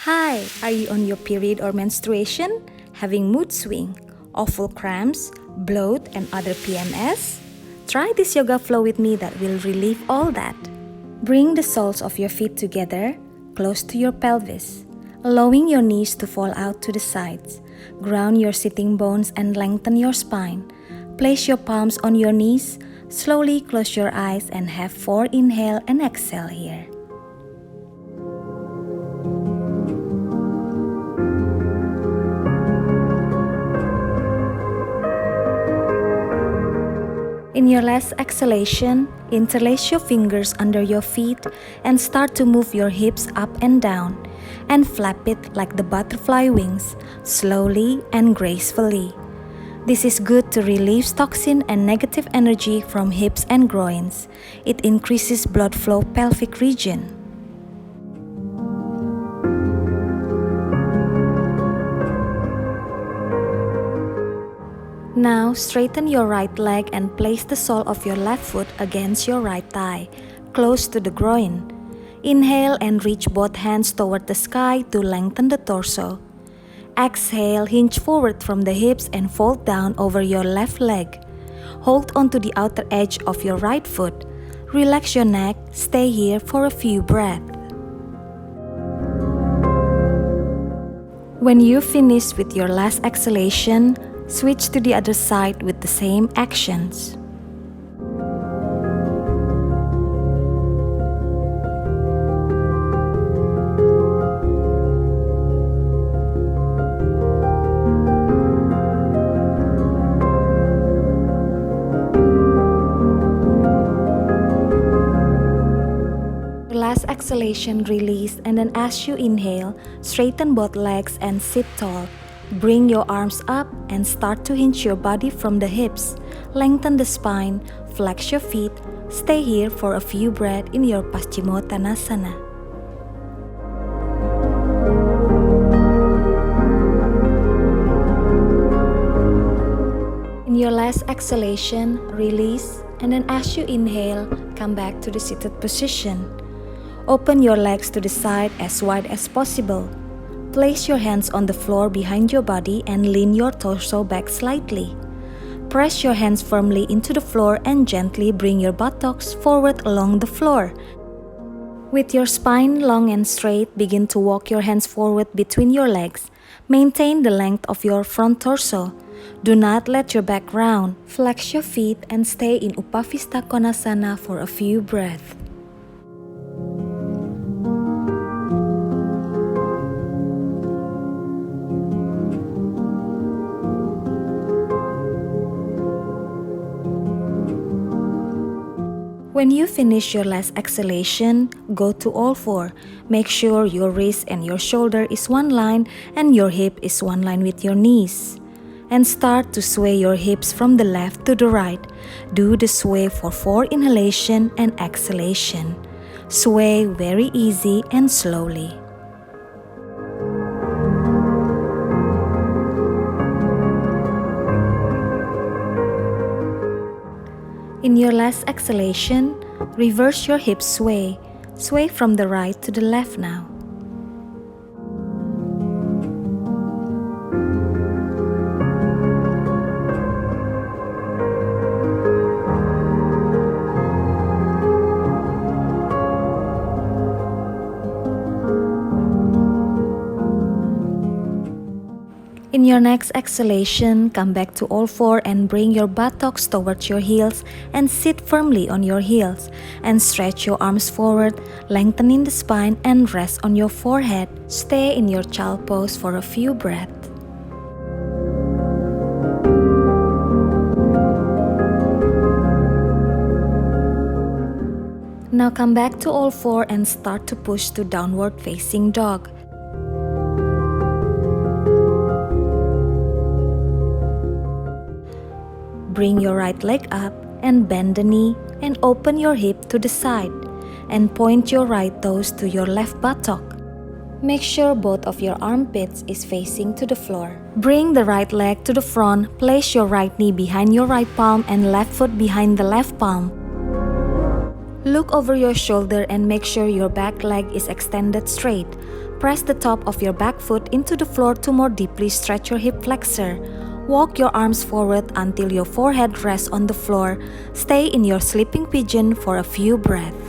Hi, are you on your period or menstruation? Having mood swing, awful cramps, bloat, and other PMS? Try this yoga flow with me that will relieve all that. Bring the soles of your feet together, close to your pelvis, allowing your knees to fall out to the sides. Ground your sitting bones and lengthen your spine. Place your palms on your knees, slowly close your eyes and have 4 inhale and exhale here. In your last exhalation, interlace your fingers under your feet and start to move your hips up and down and flap it like the butterfly wings, slowly and gracefully. This is good to release toxin and negative energy from hips and groins. It increases blood flow pelvic region. Now, straighten your right leg and place the sole of your left foot against your right thigh, close to the groin. Inhale and reach both hands toward the sky to lengthen the torso. Exhale, hinge forward from the hips and fold down over your left leg. Hold onto the outer edge of your right foot. Relax your neck, stay here for a few breaths. When you finish with your last exhalation, switch to the other side with the same actions. Last exhalation, release, and then as you inhale, straighten both legs and sit tall. Bring your arms up and start to hinge your body from the hips. Lengthen the spine, flex your feet. Stay here for a few breaths in your Paschimottanasana. In your last exhalation, release, and then as you inhale, come back to the seated position. Open your legs to the side as wide as possible. Place your hands on the floor behind your body and lean your torso back slightly. Press your hands firmly into the floor and gently bring your buttocks forward along the floor. With your spine long and straight, begin to walk your hands forward between your legs. Maintain the length of your front torso. Do not let your back round. Flex your feet and stay in Upavista Konasana for a few breaths. When you finish your last exhalation, go to all four. Make sure your wrist and your shoulder is one line and your hip is one line with your knees. And start to sway your hips from the left to the right. Do the sway for 4 inhalation and exhalation. Sway very easy and slowly. In your last exhalation, reverse your hip sway. Sway from the right to the left now. In your next exhalation, come back to all four and bring your buttocks towards your heels and sit firmly on your heels and stretch your arms forward, lengthening the spine and rest on your forehead. Stay in your child pose for a few breaths. Now come back to all four and start to push to downward facing dog. Bring your right leg up and bend the knee and open your hip to the side and point your right toes to your left buttock. Make sure both of your armpits is facing to the floor. Bring the right leg to the front, place your right knee behind your right palm and left foot behind the left palm. Look over your shoulder and make sure your back leg is extended straight. Press the top of your back foot into the floor to more deeply stretch your hip flexor. Walk your arms forward until your forehead rests on the floor. Stay in your sleeping pigeon for a few breaths.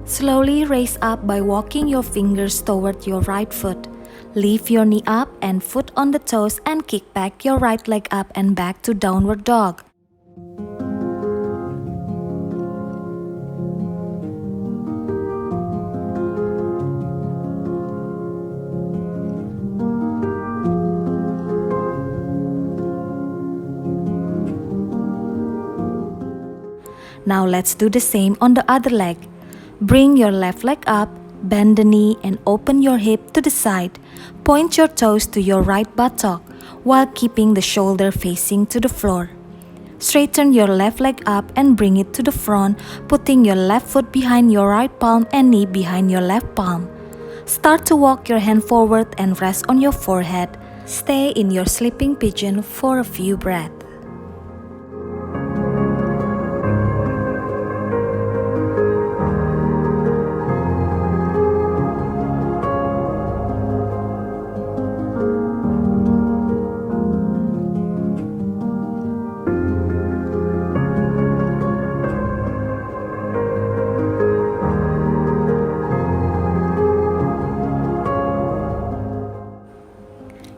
Slowly raise up by walking your fingers toward your right foot. Lift your knee up and foot on the toes and kick back your right leg up and back to downward dog. Now let's do the same on the other leg. Bring your left leg up, bend the knee and open your hip to the side. Point your toes to your right buttock while keeping the shoulder facing to the floor. Straighten your left leg up and bring it to the front, putting your left foot behind your right palm and knee behind your left palm. Start to walk your hand forward and rest on your forehead. Stay in your sleeping pigeon for a few breaths.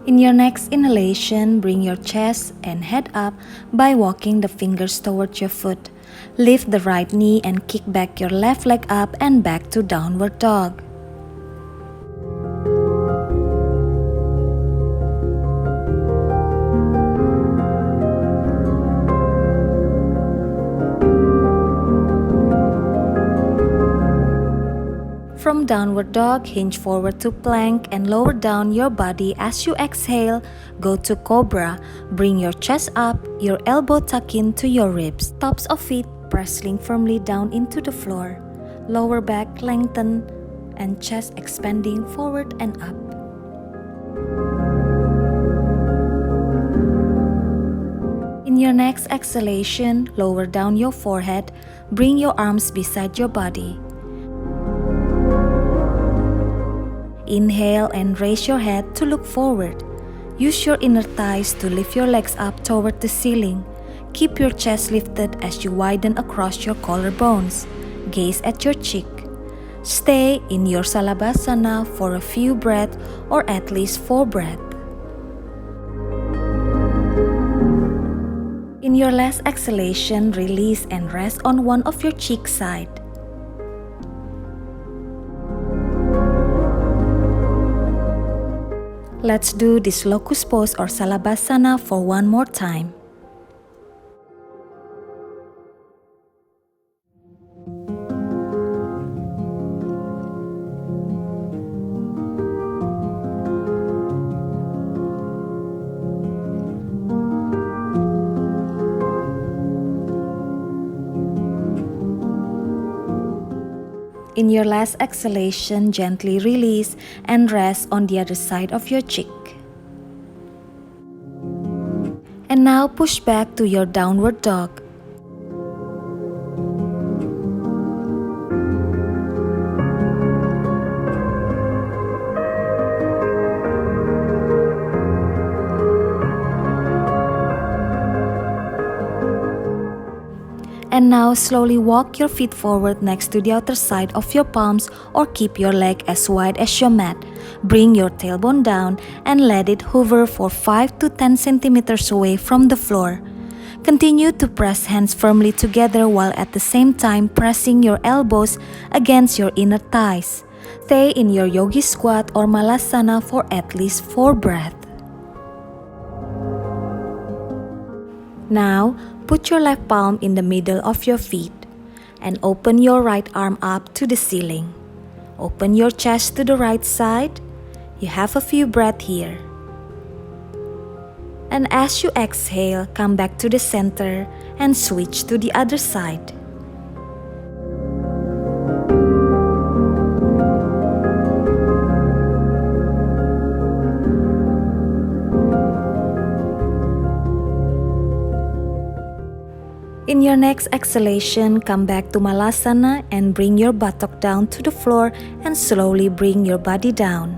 In your next inhalation, bring your chest and head up by walking the fingers towards your foot. Lift the right knee and kick back your left leg up and back to downward dog. From downward dog, hinge forward to plank and lower down your body as you exhale. Go to cobra. Bring your chest up, your elbow tuck into your ribs. Tops of feet pressing firmly down into the floor. Lower back lengthen and chest expanding forward and up. In your next exhalation, lower down your forehead. Bring your arms beside your body. Inhale and raise your head to look forward. Use your inner thighs to lift your legs up toward the ceiling. Keep your chest lifted as you widen across your collarbones. Gaze at your cheek. Stay in your Salabhasana for a few breaths or at least 4 breaths. In your last exhalation, release and rest on one of your cheek side. Let's do this locust pose or Salabhasana for one more time. In your last exhalation, gently release and rest on the other side of your cheek. And now push back to your downward dog. And now slowly walk your feet forward next to the outer side of your palms or keep your leg as wide as your mat. Bring your tailbone down and let it hover for 5 to 10 centimeters away from the floor. Continue to press hands firmly together while at the same time pressing your elbows against your inner thighs. Stay in your yogi squat or malasana for at least 4 breaths. Now, put your left palm in the middle of your feet and open your right arm up to the ceiling. Open your chest to the right side. You have a few breaths here. And as you exhale, come back to the center and switch to the other side. In your next exhalation, come back to Malasana and bring your buttock down to the floor and slowly bring your body down.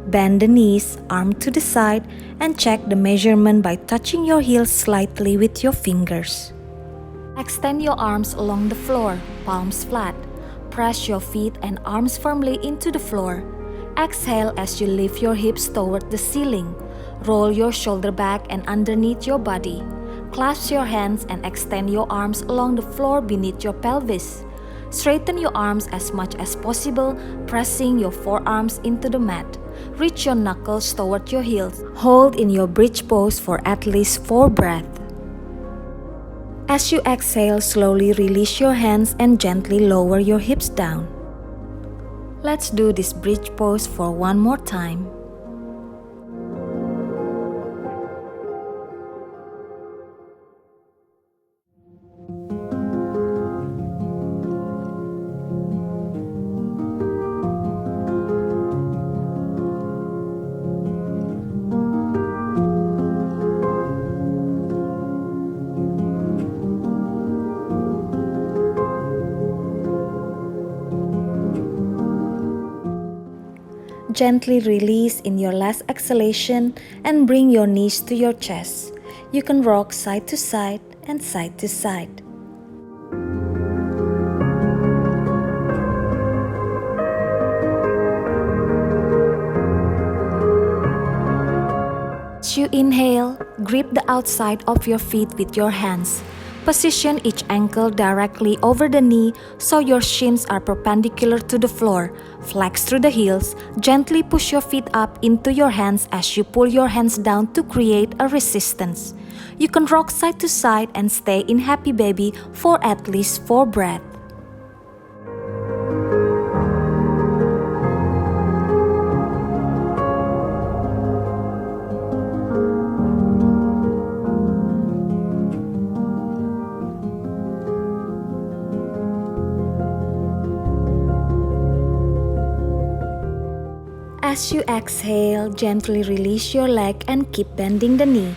Bend the knees, arm to the side, and check the measurement by touching your heels slightly with your fingers. Extend your arms along the floor, palms flat. Press your feet and arms firmly into the floor. Exhale as you lift your hips toward the ceiling. Roll your shoulder back and underneath your body. Clasp your hands and extend your arms along the floor beneath your pelvis. Straighten your arms as much as possible, pressing your forearms into the mat. Reach your knuckles toward your heels. Hold in your bridge pose for at least 4 breaths. As you exhale, slowly release your hands and gently lower your hips down. Let's do this bridge pose for one more time. Gently release in your last exhalation and bring your knees to your chest. You can rock side to side and side to side. As you inhale, grip the outside of your feet with your hands. Position each ankle directly over the knee so your shins are perpendicular to the floor. Flex through the heels. Gently push your feet up into your hands as you pull your hands down to create a resistance. You can rock side to side and stay in Happy Baby for at least 4 breaths. As you exhale, gently release your leg and keep bending the knee.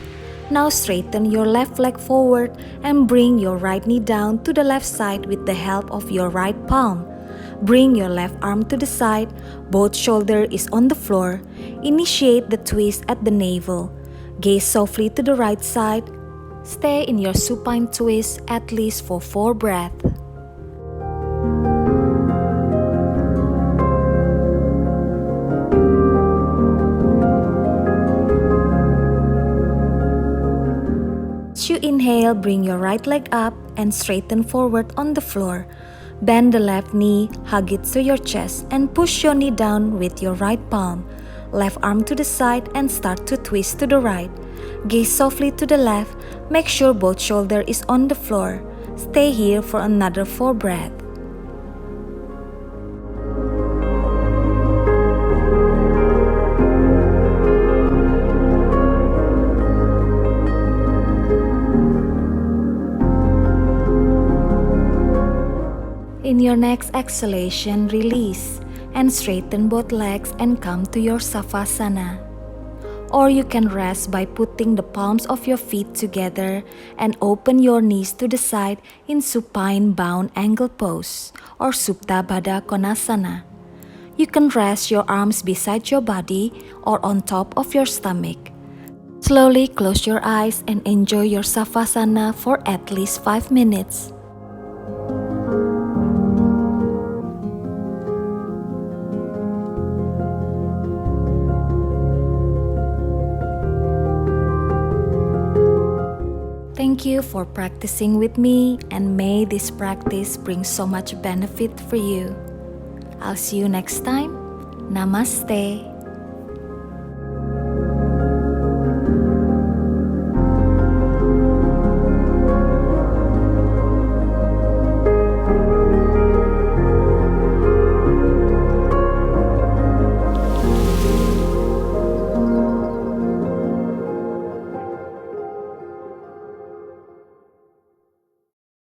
Now straighten your left leg forward and bring your right knee down to the left side with the help of your right palm. Bring your left arm to the side, both shoulder is on the floor. Initiate the twist at the navel. Gaze softly to the right side. Stay in your supine twist at least for 4 breaths. As you inhale, bring your right leg up and straighten forward on the floor. Bend the left knee, hug it to your chest, and push your knee down with your right palm. Left arm to the side and start to twist to the right. Gaze softly to the left. Make sure both shoulder is on the floor. Stay here for another 4 breaths. In your next exhalation, release and straighten both legs and come to your Savasana. Or you can rest by putting the palms of your feet together and open your knees to the side in supine bound angle pose or Supta Baddha Konasana. You can rest your arms beside your body or on top of your stomach. Slowly close your eyes and enjoy your Savasana for at least 5 minutes. Thank you for practicing with me, and may this practice bring so much benefit for you. I'll see you next time. Namaste.